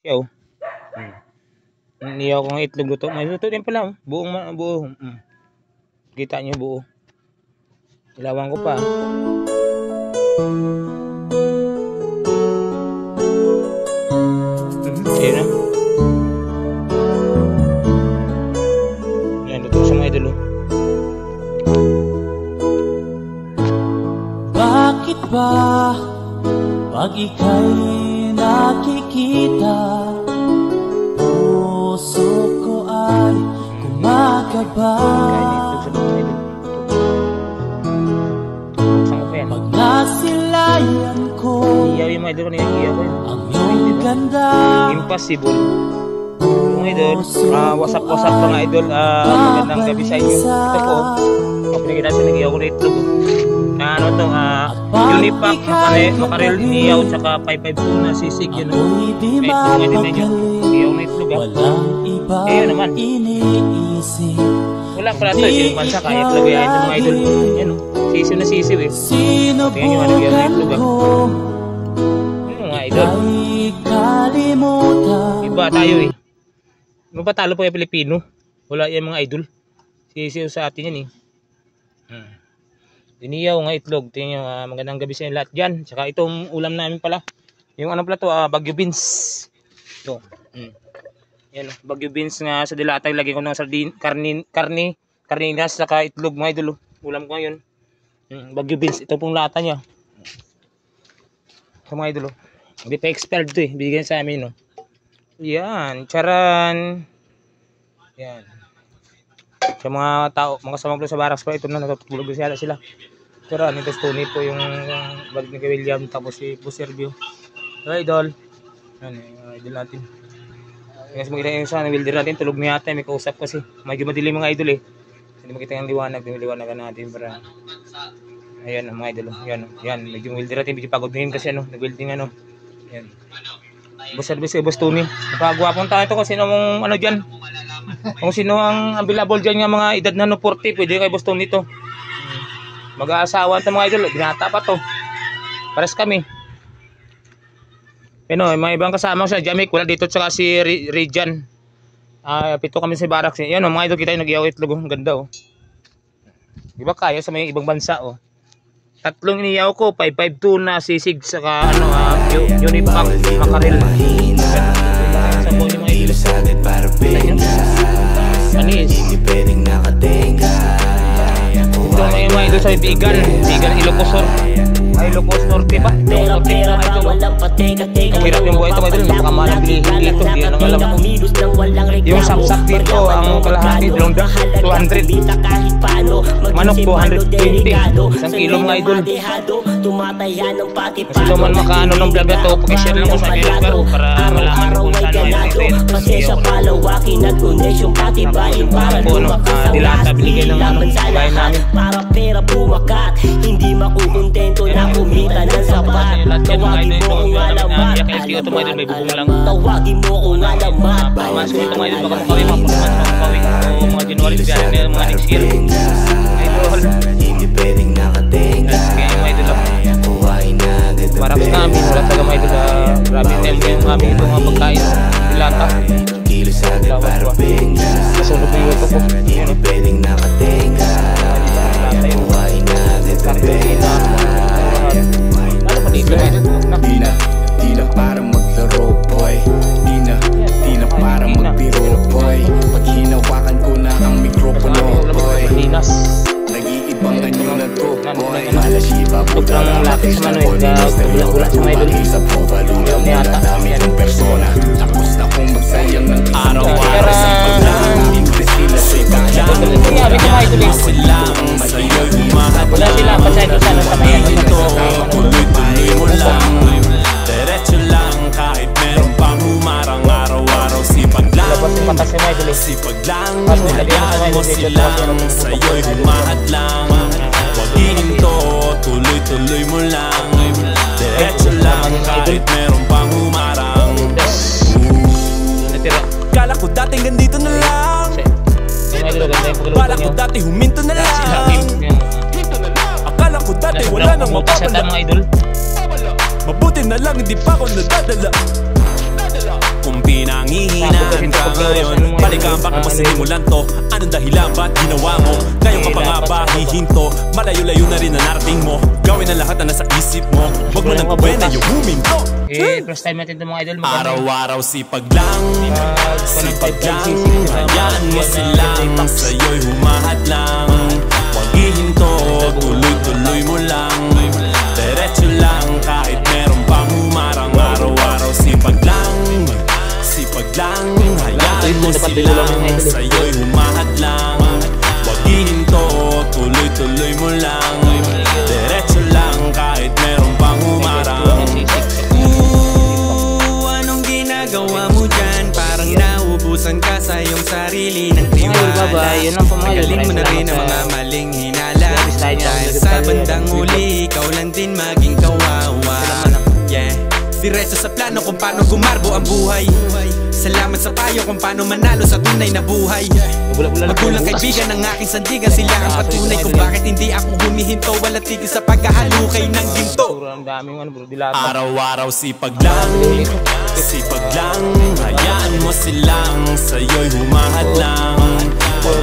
Kaya niyaw ko ng itlog luto. May luto din pala. Buo. Kita nyo buo. Ilawan ko pa. Ayun na. Yan, luto sa mga idol. Bakit ba pag ika'y nakikita, puso ko ay kumakaba? Pag nasilayan ko ang iyong ganda, impossible. Yung idol, wasap-wasap pa nga idol. Magandang gabi sa inyo. Ito po, pinagkita sa nag-iyaw ko na itlog. Ano to, Unipack Makarel niyaw tsaka 552 na sisig yun. May itlog nga din nyo. Nag-iyaw na itlog yun naman. Wala pala to, yung bansa kaya itlog yan ito mga idol. Yan o, sisiw na sisiw eh. Tingnan nyo nga nag-iyaw na itlog Ano nga idol? Iba tayo eh. Mapatalo po yung Pilipino. Wala yan mga idol. Sisiw sa atin yan eh. Diniyaw nga itlog. Tingnan nyo, magandang gabi sa inyo lahat dyan. Tsaka itong ulam namin pala. Yung ano pala to, Baguio beans. Ito. Yan, Baguio beans nga sa dilata. Lagay ko ng sardine, karninas, saka itlog mga idol. Ulam ko ngayon. Baguio beans. Ito pong lata niya. Ito mga idol. Hindi pa expired to eh. Bigyan sa amin no. Yan. Charan. Yan. Sa mga tao, mga samang sa barracks pa, ito na natutulog sila. Pero nito Tony po yung bag ni William, tapos si Puservio. Hey, idol. Yan, idol natin. Kasi makita yung sana, wilder natin, tulog na yata, may kausap kasi. Medyo madilim mga idol eh. Hindi makita yung liwanagan natin para... Ayan, mga idol. Yan, medyo wilder natin, medyo pagod ngayon kasi nag-welding Yan. Puservio si Boss Tony. Napagwapong tayo ito kasi nung dyan. Kung sino ang available dyan nga mga edad na 40, pwede kay Boss Tony ito. Mag-aasawa ito mga idol, binata pa to. Pares kami. Pero may ibang kasama ko sa Jamaic, wala dito tsaka si Rejan. Pito kami sa barracks. Yan mga idol, kita yung nag-iyaw itlog. Ang ganda Diba kaya sa may ibang bansa Tatlong iniyaw ko, 552 na sisig saka Unipack Makarel. Sa po yung mga idol. Anis. Ito ngayon mga idol sa Bigan Ilocos Norte ba? Ang hirap yung buhay ito mga idol. Napakamahal ang bilihin dito. Hindi yan ang alam ko. Yung sapsak dito, ang kalahati 200. Manok 220. Isang kilo mga idol. Kasi ito man makaano ng vlog na ito, pakishare lang ko sa inyo lugar para malaman kung saan mga dilata binigay ng bahay namin. Para pera bumakat, hindi makukontento na kumita ng sapat. Tawagin mo kung alamat. Tawagin mo kung alamat. Masuk ito mga idol, baka makawin mga January na mga next year. Idol. Hindi pwedeng nakatingga. Kaya mga idol marami sa amin, wala talaga mga idol. Grabe na yung aming itong mga pagkain. Dilata. Kasunod po yung ito po. Hindi pwedeng nakatingga. Kuhain natin sa pera. Ano pa dito mga idol? Di na para maglaro boy. Di na para magbiro boy. Pag hinawakan ko na ang mikropono boy, nag-iibang ganyo na to boy. Malasiba po lang natin sa poninos. Wala sa may dun. Sa pobalungan mo na dami ng persona. Tapos na kong magsayang ng araw-araw sa paglaan. Sila sa'y kaya. Wala sila pasay ko sana sa kaya. Tuloy-tuloy mo lang. Diretso lang kahit meron pang humarang araw-araw. Sipag lang. Sipag lang. Hinayaan mo silang sa'yo'y humahad lang. Huwag hininto, tuloy-tuloy mo lang. Diretso lang kahit meron pang humarang. Kala ko dating ganito na lang. Kala ko dati huminto na lang. Akala ko dati wala nang mapapala. Mabuti na lang hindi pa ako nadadala. Kung Seryosohin ka kapag ngayon? mo. Balikan baka mo sinimulan to. Anong dahilan ba't ginawa mo? Ngayon ka pa nga ba hihinto? Malayo-layo na rin na narating mo. Gawin ang lahat na nasa isip mo. Huwag mo nang gawin na yung huminto. First time natin ito mga idol. Araw-araw sipag lang, sipag lang. Hayaan mo silang sa'yo'y humahad lang. Huwag ihinto, tuloy-tuloy mo lang. Diretso lang kahit meron pang humarang. Araw-araw sipag lang, sipag lang. Hayaan mo silang sa'yo'y humahad lang. Huwag ihinto, tuloy-tuloy mo lang. Diretso lang kahit meron pang humarang. Anong ginagawa mo dyan? Parang naubusan ka sa iyong sarili ng tiwala. Magaling mo na rin ang mga maling hinala. Dahil sa bandang huli, ikaw lang din maging kawawa. Yeah, diretso sa plano kung paano gumarbo ang buhay. Salamat sa payo kung paano manalo sa tunay na buhay. Magulang kaibigan ng aking sandigan, sila ang patunay kung bakit hindi ako humihinto. Wala tigil sa pagkahalukay ng ginto. Araw-araw sipag lang, sipag lang. Hayaan mo silang sa'yo'y humahad lang. Huwag